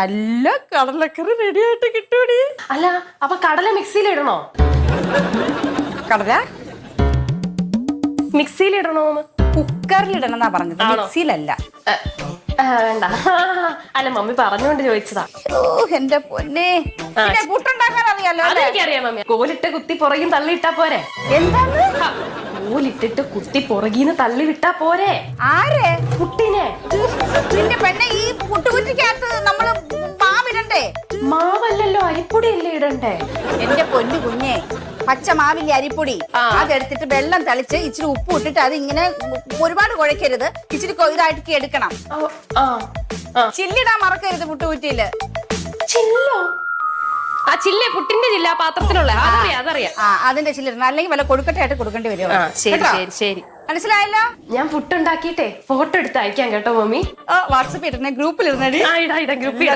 നല്ല കടലക്കറി റെഡി ആയിട്ട് കിട്ടൂടി. അല്ല അപ്പൊ കടല മിക്സിയിൽ ഇടണോ? കടല മിക്സിയിൽ ഇടണോന്ന്? കുക്കറിലിടണം എന്നാ പറഞ്ഞത്, മിക്സിയിലല്ല. വേണ്ട. അല്ല മമ്മി പറഞ്ഞുകൊണ്ട് ചോദിച്ചതാ. ഓ എന്റെ പൊന്നെ, പുട്ടുണ്ടാക്കാൻ അറിയാലോ? അതെനിക്കറിയാം മമ്മി. കോലിട്ട് കുത്തി പുറകിന്ന് തള്ളിയിട്ടാ പോരെ? എന്താണ്? കോലിട്ടിട്ട് കുത്തി പുറകിന്ന് തള്ളി വിട്ടാ പോരെ? ആരെ? കുട്ടിനെ. നിന്റെ പെണ്ണെ, ഈ പുട്ടുകുറ്റിക്കകത്ത് നമ്മള് മാവിടണ്ടേ? മാവല്ലല്ലോ, അരിപ്പൊടി അല്ലേ ഇടണ്ടേ? എന്റെ പൊന്നു കുഞ്ഞെ, പച്ച മാവില്ലേ അരിപ്പൊടി, അതെടുത്തിട്ട് വെള്ളം തളിച്ച് ഇച്ചിരി ഉപ്പ് ഇട്ടിട്ട് അത് ഇങ്ങനെ ഒരുപാട് കുഴക്കരുത്, ഇച്ചിരി ഇതായിട്ട് എടുക്കണം. ചില്ലിടാൻ മറക്കരുത് പുട്ടുകുറ്റിയില്. ചില്ലോ? ആ ചില്ല, പുട്ടിന്റെ ചില്ല, പാത്രത്തിലുള്ള അതറിയാം. അതിന്റെ ചില്ലിടണം, അല്ലെങ്കിൽ വല്ല കൊടുക്കട്ടായിട്ട് കൊടുക്കേണ്ടി വരും. ശരി ശരി ശരി, മനസ്സിലായല്ലോ? ഞാൻ പുട്ടുണ്ടാക്കിട്ടെ ഫോട്ടോ എടുത്ത് അയക്കാം കേട്ടോ മമ്മി. വാട്സപ്പ് ഇടണേ, ഗ്രൂപ്പിൽ ഇടുന്നേ. ഗ്രൂപ്പിൽ